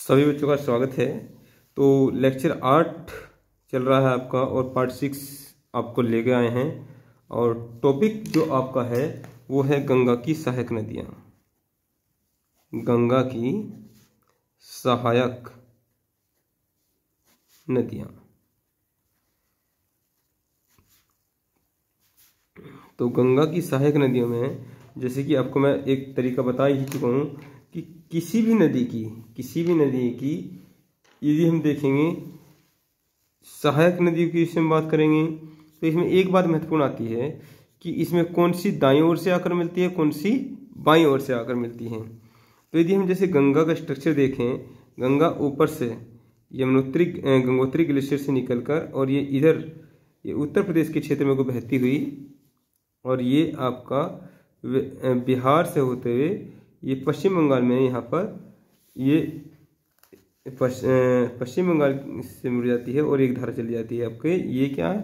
सभी बच्चों का स्वागत है। तो लेक्चर 8 चल रहा है आपका और पार्ट 6 आपको लेके आए हैं और टॉपिक जो आपका है वो है गंगा की सहायक नदियाँ। गंगा की सहायक नदियाँ। तो गंगा की सहायक नदियों में जैसे कि आपको मैं एक तरीका बता ही चुका हूँ कि किसी भी नदी की यदि हम देखेंगे सहायक नदियों की इसमें बात करेंगे तो इसमें एक बात महत्वपूर्ण आती है कि इसमें कौन सी दाईं ओर से आकर मिलती है, कौन सी बाईं ओर से आकर मिलती है। तो यदि हम जैसे गंगा का स्ट्रक्चर देखें, गंगा ऊपर से गंगोत्री ग्लेशियर से निकलकर और ये उत्तर प्रदेश के क्षेत्र में को बहती हुई और ये आपका बिहार से होते हुए ये पश्चिम बंगाल में यहाँ पर ये पश्चिम बंगाल से मुड़ जाती है और एक धारा चली जाती है आपके ये क्या है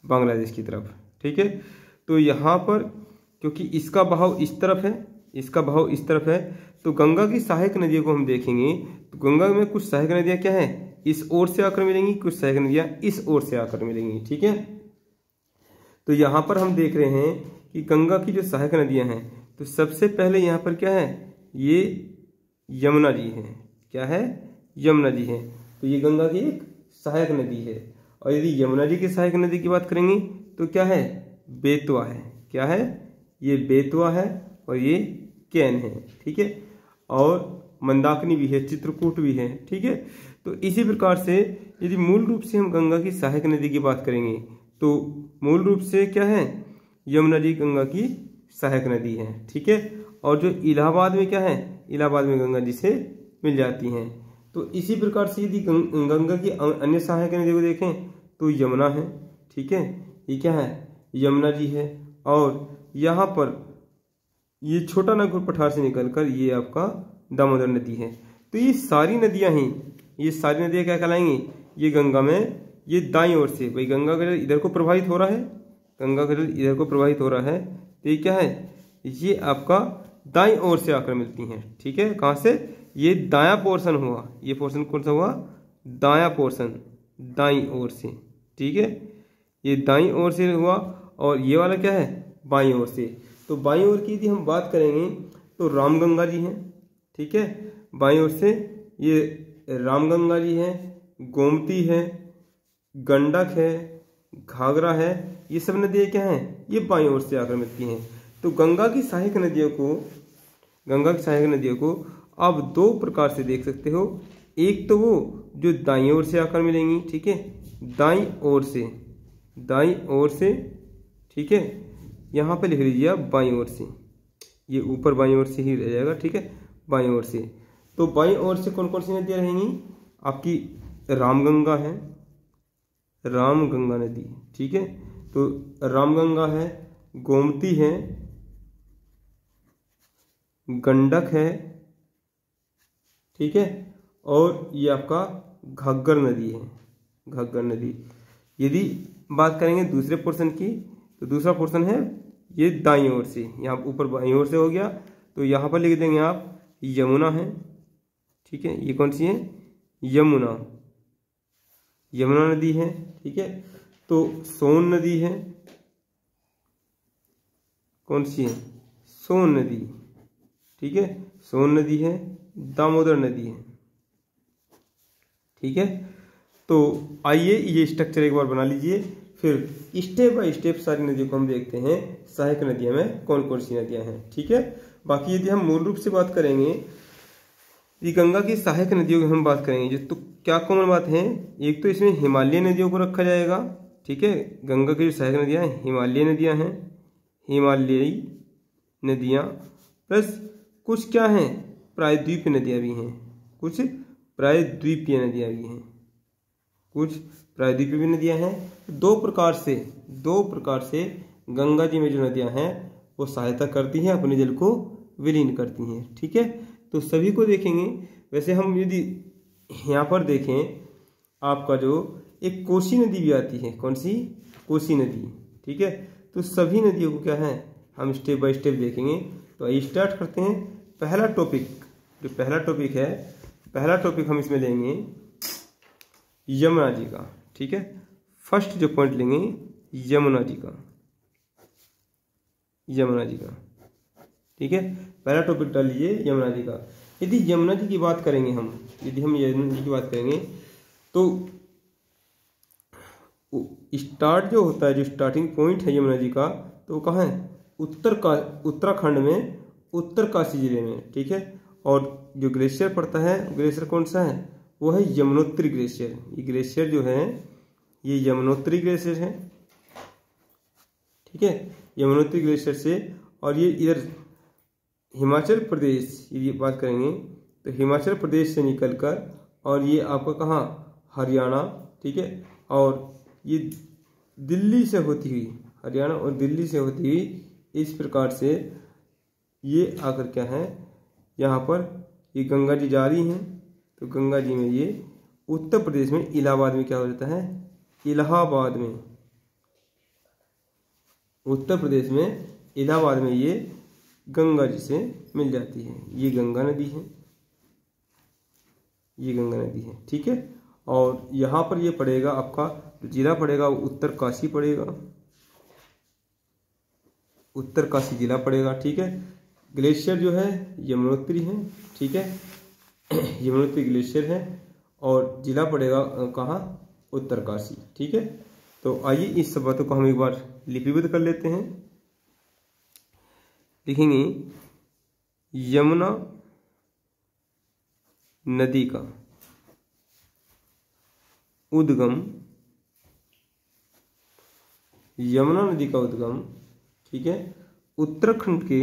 बांग्लादेश की तरफ। ठीक है, तो यहाँ पर क्योंकि इसका बहाव इस तरफ है, तो गंगा की सहायक नदियों को हम देखेंगे तो गंगा में कुछ सहायक नदियाँ क्या है इस ओर से आकर मिलेंगी, कुछ सहायक नदियाँ इस ओर से आकर मिलेंगी। ठीक है, तो यहाँ पर हम देख रहे हैं कि गंगा की जो सहायक नदियाँ हैं तो सबसे पहले यहाँ पर क्या है ये यमुना जी है। क्या है? यमुना जी है। तो ये गंगा की एक सहायक नदी है। और यदि यमुना जी की सहायक नदी की बात करेंगे तो क्या है बेतवा है। क्या है? ये बेतवा है और ये कैन है। ठीक है, और मंदाकिनी भी है, चित्रकूट भी है। ठीक है, तो इसी प्रकार से यदि मूल रूप से हम गंगा की सहायक नदी की बात करेंगे तो मूल रूप से क्या है यमुना जी गंगा की सहायक नदी है। ठीक है, और जो इलाहाबाद में क्या है इलाहाबाद में गंगा जी से मिल जाती हैं। तो इसी प्रकार से यदि गंगा की अन्य सहायक नदी को देखें तो यमुना है। ठीक है, ये क्या है यमुना जी है। और यहाँ पर ये छोटा नागपुर पठार से निकलकर ये आपका दामोदर नदी है। तो ये सारी नदियाँ क्या कहलाएंगी ये गंगा में ये दाईं ओर से भाई गंगा का जल इधर को प्रवाहित हो रहा है, गंगा का जल इधर को प्रवाहित हो रहा है तो ये क्या है ये आपका दाईं ओर से आकर मिलती हैं। ठीक है, कहाँ से ये दायां पोर्शन हुआ, ये पोर्शन कौन सा हुआ दायां पोर्शन दाईं ओर से। ठीक है, ये दाईं ओर से हुआ और ये वाला क्या है बाईं ओर से। तो बाईं ओर की यदि हम बात करेंगे तो रामगंगा जी हैं। ठीक है, बाईं ओर से ये रामगंगा जी हैं, गोमती है, गंडक है, घाघरा है, ये सब नदियाँ क्या हैं ये बाईं ओर से आकर मिलती हैं। तो गंगा की सहायक नदियों को आप दो प्रकार से देख सकते हो। एक तो वो जो दाईं ओर से आकर मिलेंगी। ठीक है, दाईं ओर से। ठीक है, यहाँ पे लिख लीजिए आप बाईं ओर से, ये ऊपर बाईं ओर से ही रह जाएगा। ठीक है, बाईं ओर से। तो बाईं ओर से कौन कौन सी नदियाँ रहेंगी आपकी रामगंगा है, रामगंगा नदी। ठीक है, तो रामगंगा है, गोमती है, गंडक है। ठीक है, और ये आपका घग्गर नदी है, घग्गर नदी। यदि बात करेंगे दूसरे पोर्शन की तो दूसरा पोर्शन है ये दाईं ओर से, यहाँ ऊपर बाईं ओर से हो गया तो यहाँ पर लिख देंगे आप यमुना है। ठीक है, ये कौन सी है यमुना नदी है। ठीक है, तो सोन नदी है, कौन सी है सोन नदी। ठीक है, सोन नदी है, दामोदर नदी है। ठीक है, तो आइए ये स्ट्रक्चर एक बार बना लीजिए, फिर स्टेप बाय स्टेप सारी नदियों को हम देखते हैं सहायक नदियों में कौन कौन सी नदियां हैं। ठीक है, बाकी यदि हम मूल रूप से बात करेंगे ये गंगा की सहायक नदियों की हम बात करेंगे तो क्या कॉमन बात है एक तो इसमें हिमालय नदियों को रखा जाएगा। ठीक है, गंगा की जो सहायक नदियाँ हैं हिमालय नदियाँ हैं, हिमालयी नदियाँ प्लस कुछ क्या हैं प्रायद्वीपीय नदियाँ भी हैं, कुछ प्रायद्वीपीय नदियाँ हैं। दो प्रकार से गंगा जी में जो नदियाँ हैं वो सहायता करती हैं, अपने जल को विलीन करती हैं। ठीक है, तो सभी को देखेंगे। वैसे हम यदि यहाँ पर देखें आपका जो एक कोसी नदी भी आती है, कौन सी कोसी नदी। ठीक है, तो सभी नदियों को क्या है हम स्टेप बाय स्टेप देखेंगे। तो आइए स्टार्ट करते हैं। पहला टॉपिक है पहला टॉपिक हम इसमें लेंगे यमुना जी का। ठीक है, फर्स्ट जो पॉइंट लेंगे यमुना जी का, यमुना जी का। ठीक है, पहला टॉपिक डाल लीजिए यमुना जी का। यदि यमुना जी की बात करेंगे हम, यदि हम यमुना जी की बात करेंगे तो स्टार्ट जो होता है, जो स्टार्टिंग पॉइंट है यमुना जी का, तो वो कहाँ है? उत्तराखंड में उत्तरकाशी जिले में। ठीक है, और जो ग्लेशियर पड़ता है, ग्लेशियर कौन सा है? वो है यमुनोत्री ग्लेशियर। ये ग्लेशियर जो है ये यमुनोत्री ग्लेशियर है। ठीक है, यमुनोत्री ग्लेशियर से, और ये इधर हिमाचल प्रदेश, यदि बात करेंगे तो हिमाचल प्रदेश से निकलकर और ये आपका कहाँ? हरियाणा। ठीक है, और ये दिल्ली से होती हुई, हरियाणा और दिल्ली से होती हुई इस प्रकार से ये आकर क्या है, यहाँ पर ये गंगा जी जा रही हैं। तो गंगा जी में ये उत्तर प्रदेश में इलाहाबाद में क्या हो जाता है? इलाहाबाद में, उत्तर प्रदेश में इलाहाबाद में ये गंगा जी से मिल जाती है। ये गंगा नदी है, ये गंगा नदी है। ठीक है, और यहाँ पर ये पड़ेगा आपका जिला पड़ेगा उत्तरकाशी पड़ेगा, उत्तरकाशी जिला पड़ेगा। ठीक है, ग्लेशियर जो है यमुनोत्री है। ठीक है, यमुनोत्री ग्लेशियर है और जिला पड़ेगा कहाँ? उत्तरकाशी। ठीक है, तो आइए इस सब बातों को हम एक बार लिपिबद्ध कर लेते हैं। लिखेंगे यमुना नदी का उद्गम, यमुना नदी का उद्गम, ठीक है, उत्तराखंड के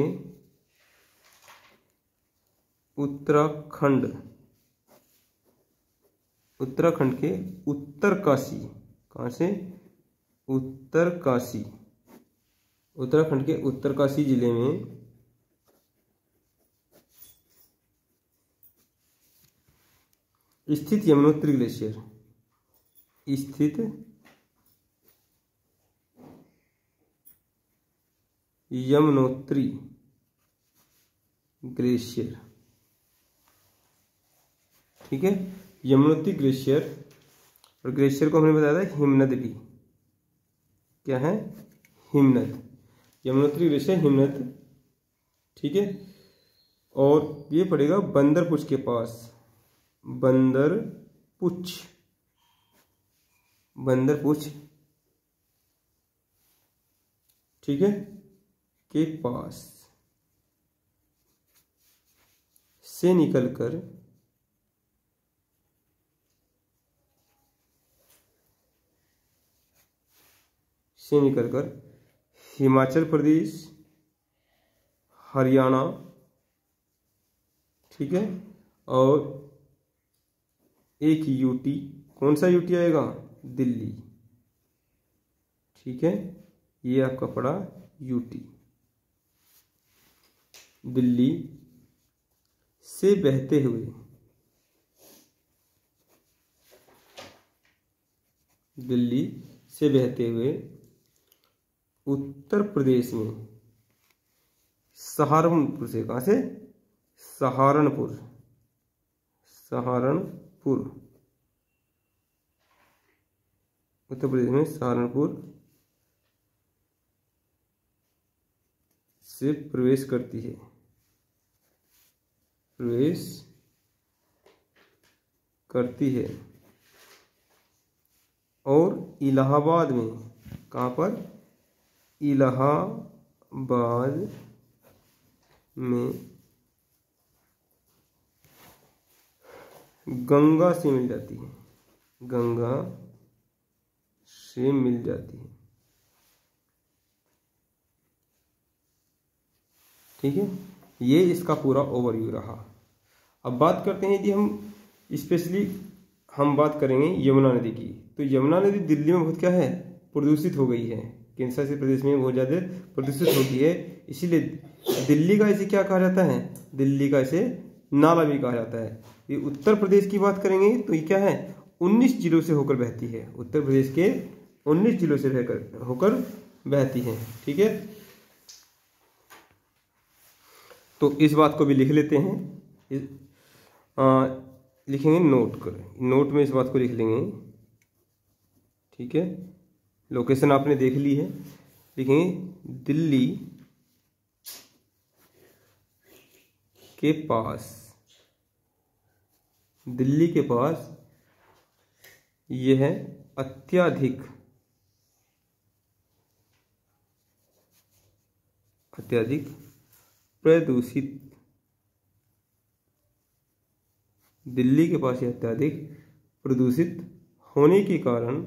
उत्तरकाशी, कहाँ से? उत्तरकाशी, उत्तराखंड के उत्तरकाशी जिले में स्थित यमुनोत्री ग्लेशियर, स्थित यमुनोत्री ग्लेशियर। ठीक है, यमुनोत्री ग्लेशियर, और ग्लेशियर को हमने बताया था हिमनद भी। क्या है? हिमनद, यमुनोत्री ग्लेशियर हिमनद। ठीक है, और ये पड़ेगा बंदरपुछ के पास, बंदरपुछ, बंदरपुछ, ठीक है, के पास से निकलकर हिमाचल प्रदेश, हरियाणा, ठीक है, और एक यूटी, कौन सा यूटी आएगा? दिल्ली। ठीक है, ये आपका पड़ा यूटी, दिल्ली से बहते हुए, दिल्ली से बहते हुए उत्तर प्रदेश में सहारनपुर से, कहाँ से? सहारनपुर, सहारनपुर, उत्तर प्रदेश में सहारनपुर से प्रवेश करती है, प्रवेश करती है, और इलाहाबाद में, कहाँ पर? इलाहाबाद में गंगा से मिल जाती है, गंगा से मिल जाती है। ठीक है, ये इसका पूरा ओवरव्यू रहा। अब बात करते हैं, यदि हम स्पेशली हम बात करेंगे यमुना नदी की, तो यमुना नदी दिल्ली में बहुत क्या है? प्रदूषित हो गई है, केंद्र शासित प्रदेश में बहुत ज़्यादा प्रदूषित हो गई है। इसीलिए दिल्ली का इसे क्या कहा जाता है? दिल्ली का इसे नाला भी कहा जाता है। ये उत्तर प्रदेश की बात करेंगे तो ये क्या है? 19 जिलों से होकर बहती है, उत्तर प्रदेश के 19 जिलों से होकर बहती है। ठीक है, तो इस बात को भी लिख लेते हैं। लिखेंगे नोट कर, नोट में इस बात को लिख लेंगे, ठीक है। लोकेशन आपने देख ली है, लिखेंगे दिल्ली के पास, दिल्ली के पास यह अत्यधिक प्रदूषित, दिल्ली के पास यह अत्यधिक प्रदूषित होने के कारण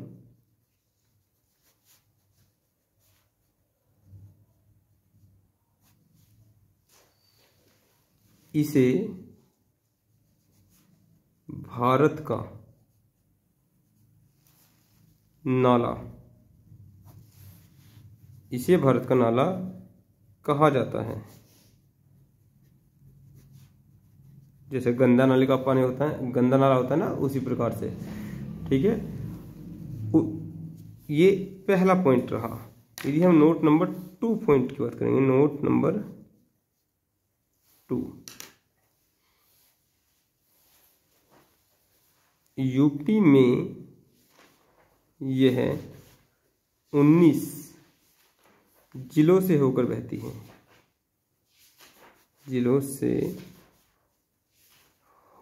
इसे भारत का नाला, इसे भारत का नाला कहा जाता है। जैसे गंदा नाले का पानी होता है, गंदा नाला होता है ना, उसी प्रकार से, ठीक है। ये पहला पॉइंट रहा। यदि हम नोट नंबर 2 पॉइंट की बात करेंगे, नोट नंबर 2, यूपी में यह 19 जिलों से होकर बहती है, जिलों से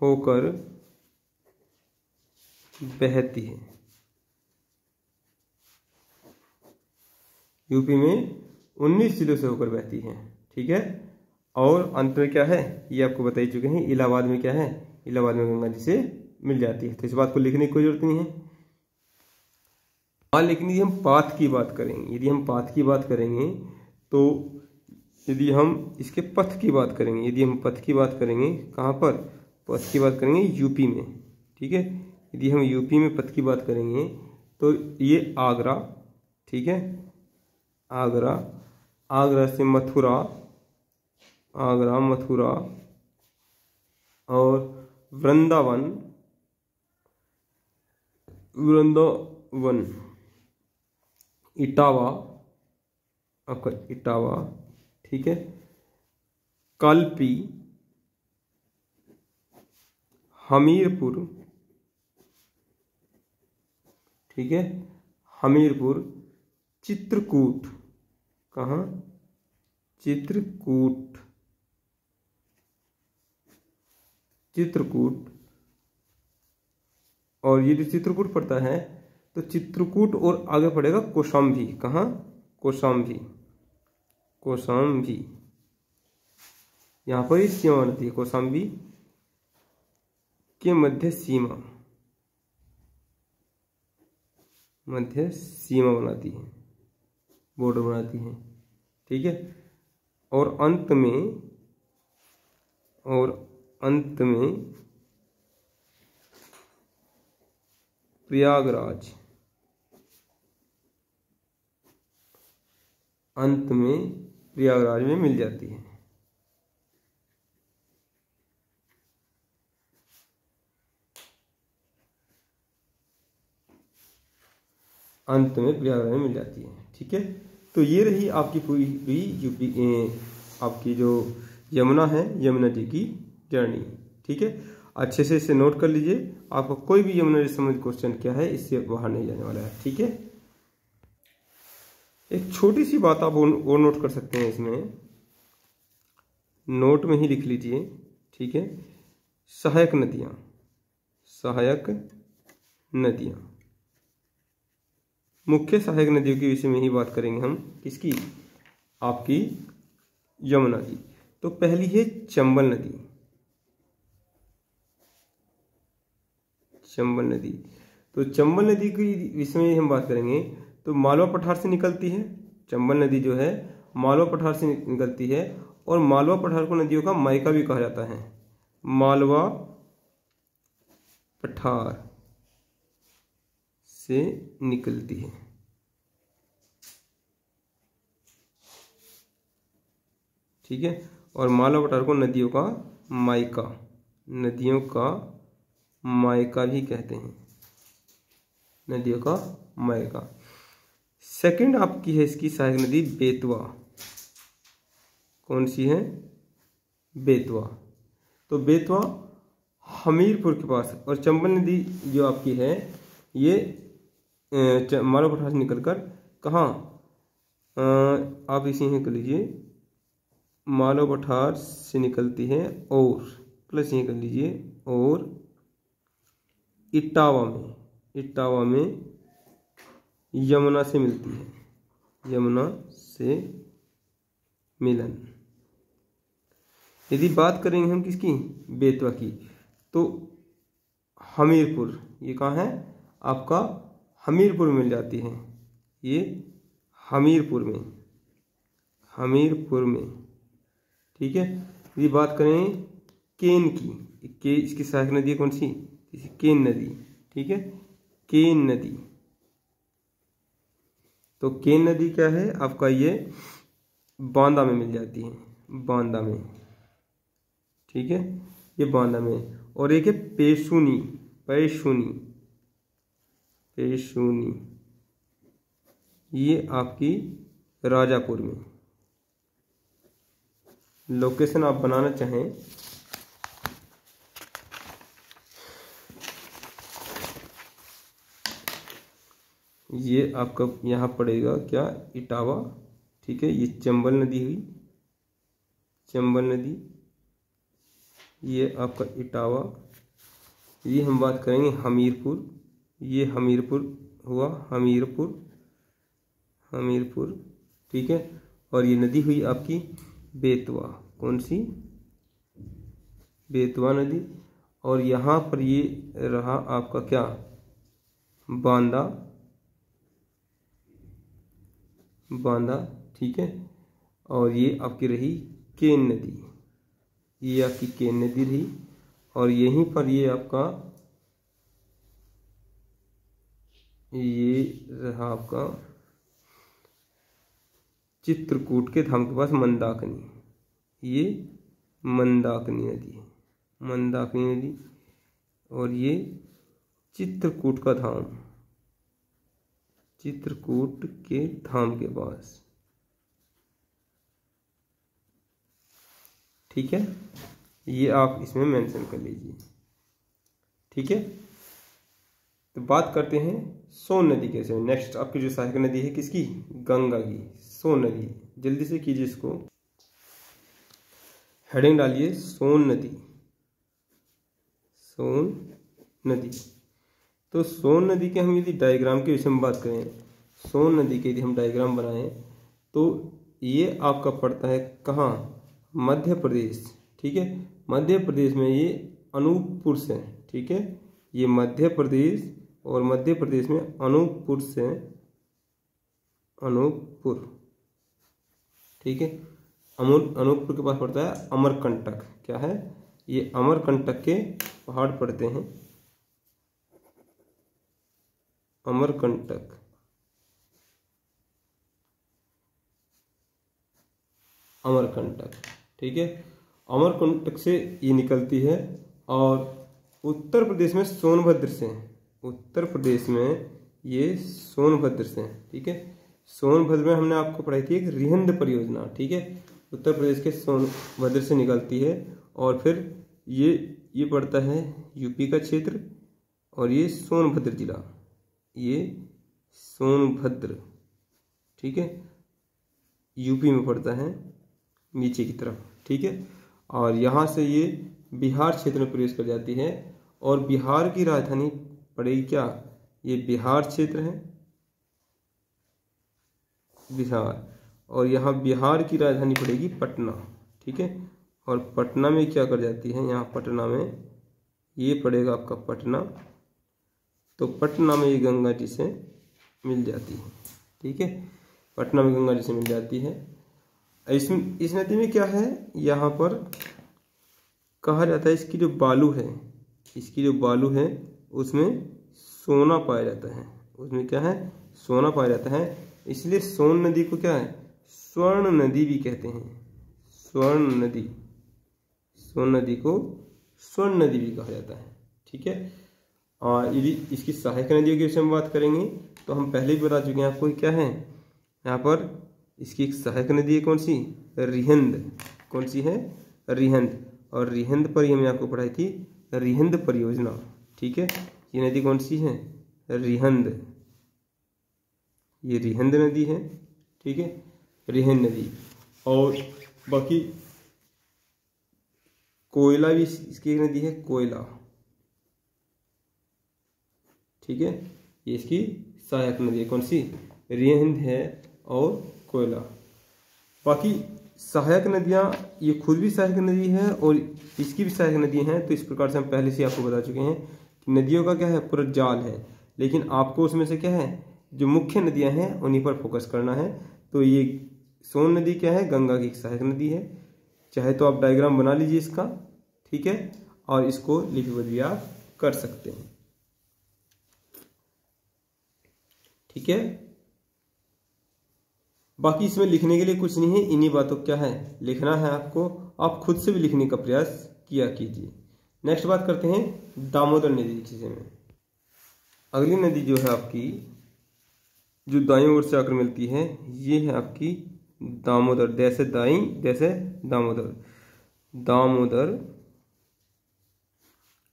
होकर बहती है। यूपी में 19 जिलों से होकर बहती है, ठीक है। और अंत में क्या है, ये आपको बता ही चुके हैं, इलाहाबाद में क्या है, इलाहाबाद में गंगा जी से मिल जाती है। तो इस बात को लिखने की कोई जरूरत नहीं है। हाँ, लेकिन यदि हम पाथ की बात करेंगे, यदि हम पाथ की बात करेंगे तो यदि हम इसके पथ की बात करेंगे, यदि हम पथ की बात करेंगे, कहाँ पर पथ की बात करेंगे, यूपी में, ठीक है। यदि हम यूपी में पथ की बात करेंगे तो ये आगरा, ठीक है, आगरा, आगरा से मथुरा, आगरा, मथुरा और वृंदावन, वृंदावन, इटावा, आपका इटावा, ठीक है, कल्पी, हमीरपुर, ठीक है, हमीरपुर, चित्रकूट, कहाँ, चित्रकूट, चित्रकूट, और ये जो चित्रकूट पड़ता है तो चित्रकूट और आगे पड़ेगा कौशाम्बी, कहाँ, कौशाम्बी, कौशाम्बी, यहाँ पर ही सीमा बनती है, कौशाम्बी के मध्य सीमा, मध्य सीमा बनाती है, बॉर्डर बनाती है, ठीक है। और अंत में प्रयागराज, अंत में प्रयागराज में मिल जाती है। अंत में प्रयागराज में मिल जाती है, ठीक है। तो ये रही आपकी पूरी यूपी आपकी जो यमुना है, यमुना जी की जर्नी, ठीक है। अच्छे से इसे नोट कर लीजिए, आपको कोई भी यमुना जी संबंधित क्वेश्चन क्या है इससे बाहर नहीं जाने वाला है, ठीक है। एक छोटी सी बात आप और नोट कर सकते हैं, इसमें नोट में ही लिख लीजिए, ठीक है। सहायक नदियां, सहायक नदियां, मुख्य सहायक नदियों के विषय में ही बात करेंगे हम, किसकी, आपकी यमुना की। तो पहली है चंबल नदी, चंबल नदी। तो चंबल नदी के विषय में हम बात करेंगे तो मालवा पठार से निकलती है, चंबल नदी जो है मालवा पठार से निकलती है, और मालवा पठार को नदियों का मायका भी कहा जाता है, मालवा पठार से निकलती है, ठीक है। और मालवा पठार को नदियों का मायका, नदियों का मायका भी कहते हैं, नदियों का मायका। सेकंड आपकी है इसकी सहायक नदी बेतवा, कौन सी है, बेतवा। तो बेतवा हमीरपुर के पास। और चंबल नदी जो आपकी है ये मालवा पठार से निकल कर कहाँ, आप इसी में कर लीजिए, मालवा पठार से निकलती है और प्लस ये कर लीजिए और इटावा में यमुना से मिलती है, यमुना से मिलन। यदि बात करेंगे हम किसकी, बेतवा की, तो हमीरपुर ये कहाँ है आपका, हमीरपुर में मिल जाती है, ये हमीरपुर में, ठीक है। यदि बात करें केन की, के इसकी सहायक नदी है कौन सी, केन नदी, ठीक है, केन नदी। तो केन नदी क्या है आपका, ये बांदा में मिल जाती है, बांदा में, ठीक है, ये बांदा में। और एक है पेशुनी, ये आपकी राजापुर में। लोकेशन आप बनाना चाहें ये आपका यहाँ पड़ेगा क्या, इटावा, ठीक है। ये चंबल नदी हुई, चंबल नदी, ये आपका इटावा। ये हम बात करेंगे हमीरपुर, ये हमीरपुर हुआ, हमीरपुर, ठीक है। और ये नदी हुई आपकी बेतवा, कौन सी, बेतवा नदी। और यहाँ पर ये रहा आपका क्या, बांदा, ठीक है। और ये आपकी रही केन नदी, ये आपकी केन नदी रही। और यहीं पर ये आपका ये रहा आपका चित्रकूट के धाम के पास मंदाकिनी, ये मंदाकिनी नदी है, मंदाकिनी नदी। और ये चित्रकूट का धाम, चित्रकूट के धाम के पास, ठीक है। ये आप इसमें मेंशन कर लीजिए, ठीक है। तो बात करते हैं सोन नदी कैसे। नेक्स्ट आपकी जो सहायक नदी है किसकी, गंगा की, सोन नदी। जल्दी से कीजिए इसको, हेडिंग डालिए सोन नदी, सोन नदी। तो सोन नदी के हम यदि डायग्राम के विषय में बात करें, सोन नदी के यदि हम डायग्राम बनाएं तो ये आपका पड़ता है कहाँ, मध्य प्रदेश, ठीक है। मध्य प्रदेश में ये अनूपपुर से, ठीक है, ये मध्य प्रदेश, और मध्य प्रदेश में अनूपपुर से, अनूपपुर, ठीक है। अनूपपुर के पास पड़ता है अमरकंटक, क्या है ये, अमरकंटक के पहाड़ पड़ते हैं, अमरकंटक, ठीक है। अमरकंटक से ये निकलती है और उत्तर प्रदेश में सोनभद्र से, उत्तर प्रदेश में ये सोनभद्र से, ठीक है। सोनभद्र में हमने आपको पढ़ाई थी एक रिहंद परियोजना, ठीक है, उत्तर प्रदेश के सोनभद्र से निकलती है। और फिर ये पड़ता है यूपी का क्षेत्र, और ये सोनभद्र जिला, ये सोनभद्र, ठीक है, यूपी में पड़ता है नीचे की तरफ, ठीक है। और यहाँ से ये बिहार क्षेत्र में प्रवेश कर जाती है। और बिहार की राजधानी पड़ेगी क्या, ये बिहार क्षेत्र है, बिहार। और यहाँ बिहार की राजधानी पड़ेगी पटना, ठीक है। और पटना में क्या कर जाती है, यहाँ पटना में ये पड़ेगा आपका पटना। तो पटना में ये गंगा जी से मिल जाती है, ठीक है, पटना में गंगा जी से मिल जाती है। इस नदी में क्या है, यहाँ पर कहा जाता है इसकी जो बालू है, इसकी जो बालू है उसमें सोना पाया जाता है, उसमें क्या है, सोना पाया जाता है। इसलिए सोन नदी को क्या है, स्वर्ण नदी भी कहते हैं, स्वर्ण नदी, सोन नदी को स्वर्ण नदी भी कहा जाता है, ठीक है। और यदि इसकी सहायक नदियों के विषय में बात करेंगे तो हम पहले भी बता चुके हैं आपको क्या है, यहाँ पर इसकी एक सहायक नदी है कौन सी, रिहंद, कौन सी है, रिहंद। और रिहंद पर ही हमने आपको पढ़ाई थी रिहंद परियोजना। ठीक है, ये नदी कौन सी है? रिहंद, ये रिहंद नदी है। ठीक है, रिहंद नदी। और बाकी कोयला भी इसकी एक नदी है, कोयला। ठीक है, ये इसकी सहायक नदी है। कौन सी? रिहंद है और कोयला। बाकी सहायक नदियाँ, ये खुद भी सहायक नदी है और इसकी भी सहायक नदी हैं। तो इस प्रकार से हम पहले से आपको बता चुके हैं कि नदियों का क्या है, पूरा जाल है। लेकिन आपको उसमें से क्या है, जो मुख्य नदियां हैं उन्हीं पर फोकस करना है। तो ये सोन नदी क्या है? गंगा की सहायक नदी है। चाहे तो आप डायग्राम बना लीजिए इसका, ठीक है, और इसको लिपिबद्ध भी आप कर सकते हैं। ठीक है, बाकी इसमें लिखने के लिए कुछ नहीं है, इन्हीं बातों क्या है लिखना है आपको। आप खुद से भी लिखने का प्रयास किया कीजिए। नेक्स्ट बात करते हैं दामोदर नदी के में। अगली नदी जो है आपकी, जो दाईं ओर से आकर मिलती है, ये है आपकी दामोदर। जैसे दाईं जैसे दामोदर, दामोदर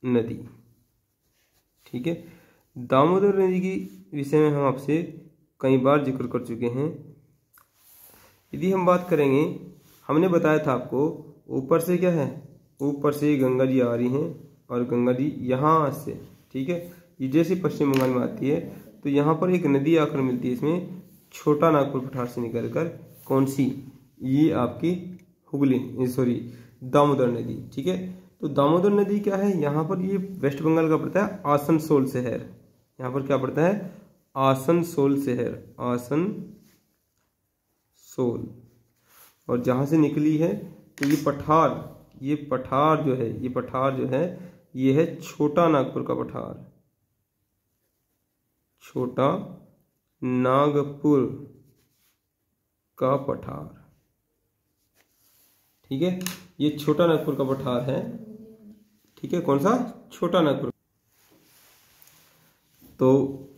नदी। ठीक है, दामोदर नदी की विषय में हम आपसे कई बार जिक्र कर चुके हैं। यदि हम बात करेंगे, हमने बताया था आपको ऊपर से क्या है, ऊपर से गंगा जी आ रही हैं और गंगा जी यहाँ से, ठीक है, ये जैसे पश्चिम बंगाल में आती है तो यहाँ पर एक नदी आकर मिलती है इसमें, छोटा नागपुर पठार से निकलकर। कौन सी? ये आपकी हुगली, सॉरी दामोदर नदी। ठीक है, तो दामोदर नदी क्या है, यहाँ पर ये वेस्ट बंगाल का पड़ता है आसनसोल शहर। यहाँ पर क्या पड़ता है? आसनसोल शहर, आसनसोल। और जहाँ से निकली है तो ये पठार, ये पठार जो है, ये पठार जो है, ये है छोटा नागपुर का पठार, छोटा नागपुर का पठार। ठीक है, ये छोटा नागपुर का पठार है। ठीक है, कौन सा? छोटा नागपुर। तो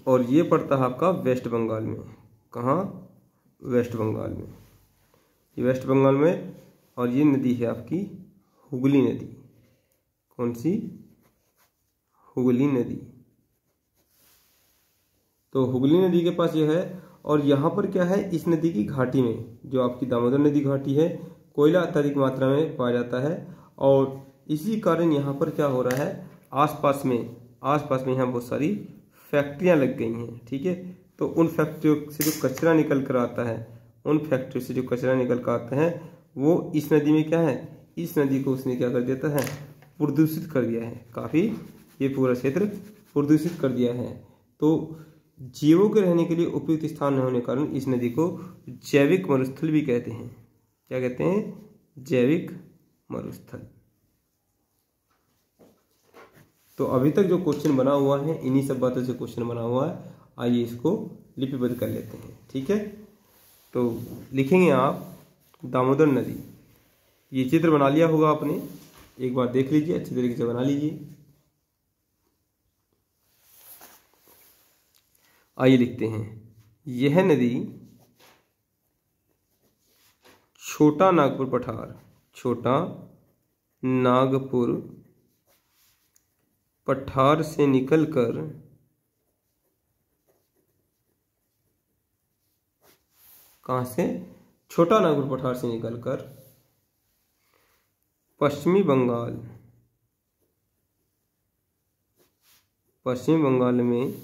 और ये पड़ता है आपका वेस्ट बंगाल में। कहाँ? वेस्ट बंगाल में, ये वेस्ट बंगाल में। और ये नदी है आपकी हुगली नदी। कौन सी? हुगली नदी। तो हुगली नदी के पास यह है। और यहाँ पर क्या है, इस नदी की घाटी में, जो आपकी दामोदर नदी घाटी है, कोयला अत्यधिक मात्रा में पाया जाता है। और इसी कारण यहाँ पर क्या हो रहा है, आसपास में यहाँ बहुत सारी फैक्ट्रियाँ लग गई हैं। ठीक है, तो उन फैक्ट्रियों से जो कचरा निकल कर आता है, उन फैक्ट्रियों से जो कचरा निकल कर आता है, वो इस नदी में क्या है, इस नदी को उसने क्या कर देता है, प्रदूषित कर दिया है। काफ़ी ये पूरा क्षेत्र प्रदूषित कर दिया है। तो जीवों के रहने के लिए उपयुक्त स्थान न होने के कारण इस नदी को जैविक मरुस्थल भी कहते हैं। क्या कहते हैं? जैविक मरुस्थल। तो अभी तक जो क्वेश्चन बना हुआ है, इन्हीं सब बातों से क्वेश्चन बना हुआ है। आइए इसको लिपिबद्ध कर लेते हैं। ठीक है, तो लिखेंगे आप दामोदर नदी। ये चित्र बना लिया होगा आपने, एक बार देख लीजिए, अच्छी तरीके से बना लीजिए। आइए लिखते हैं, यह नदी छोटा नागपुर पठार, छोटा नागपुर पठार से निकलकर कहाँ से? छोटा नागपुर पठार से निकलकर पश्चिमी बंगाल में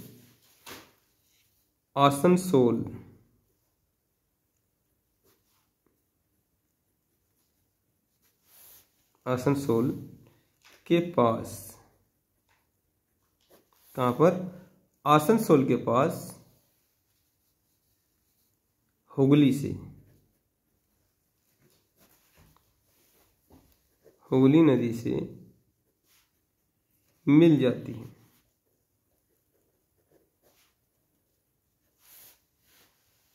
आसनसोल के पास, कहाँ पर? आसनसोल के पास हुगली नदी से मिल जाती है।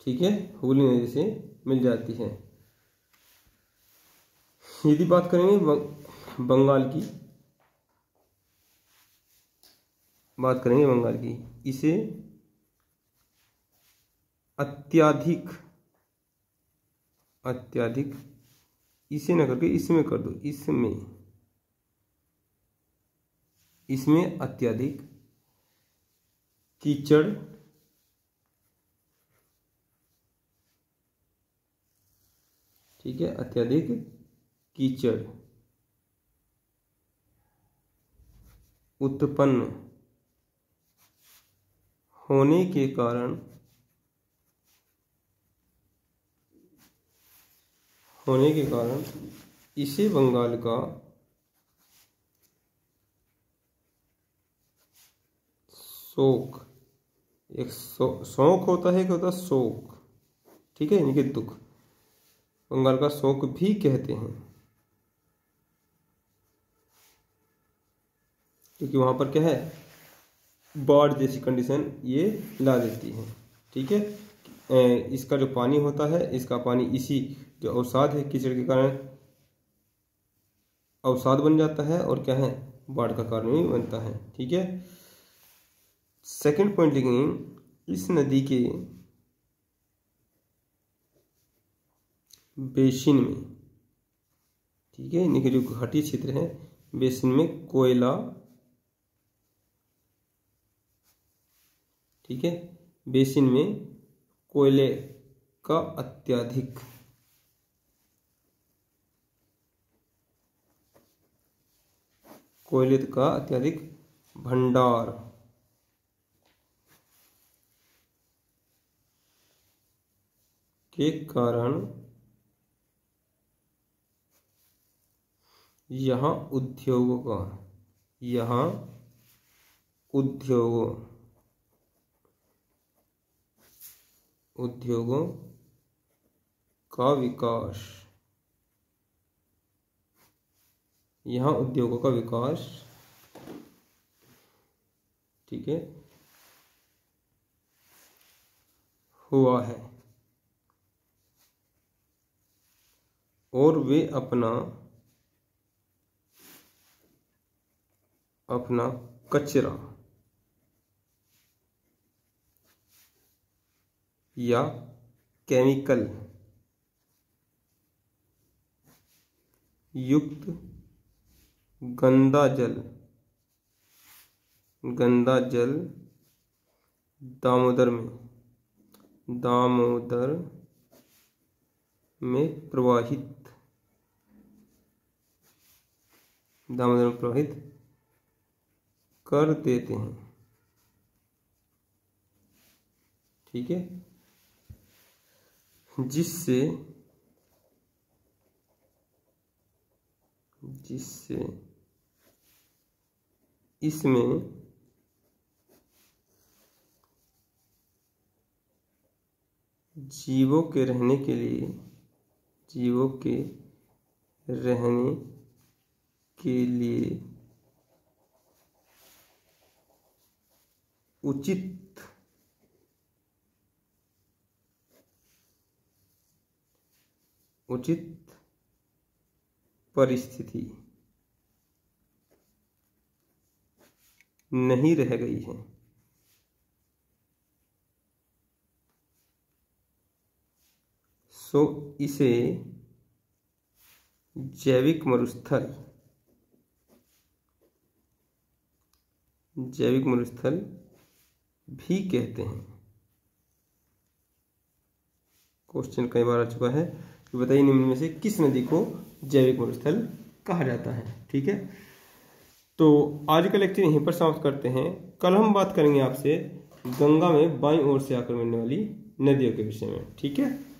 ठीक है, हुगली नदी से मिल जाती है। यदि बात करेंगे बंगाल की, इसे अत्यधिक इसे न करके इसमें कर दो, इसमें इसमें अत्यधिक कीचड़ ठीक है, अत्यधिक कीचड़ उत्पन्न होने के कारण इसे बंगाल का शोक, एक शौक होता है, क्या होता है शोक, ठीक है, यानी कि दुख, बंगाल का शोक भी कहते हैं, क्योंकि वहां पर क्या है, बाढ़ जैसी कंडीशन ये ला देती है, ठीक है। इसका जो पानी होता है, इसका पानी इसी जो अवसाद है कीचड़ के कारण अवसाद बन जाता है और क्या है, बाढ़ का कारण भी बनता है, ठीक है। सेकंड पॉइंट लिखेंगे, इस नदी के बेसिन में, ठीक है, यानी कि जो घाटी क्षेत्र है, बेसिन में कोयला, ठीक है, बेसिन में कोयले का अत्यधिक भंडार के कारण यहाँ उद्योगों का विकास, ठीक है, हुआ है और वे अपना कचरा या केमिकल युक्त गंदा जल दामोदर में प्रवाहित कर देते हैं, ठीक है, जिससे इसमें जीवों के रहने के लिए उचित परिस्थिति नहीं रह गई है। सो इसे जैविक मरुस्थल भी कहते हैं। क्वेश्चन कई बार आ चुका है कि बताइए निम्न में से किस नदी को जैविक मरुस्थल कहा जाता है, ठीक है। तो आज का लेक्चर यहीं पर समाप्त करते हैं। कल हम बात करेंगे आपसे गंगा में बाईं ओर से आकर मिलने वाली नदियों के विषय में, ठीक है।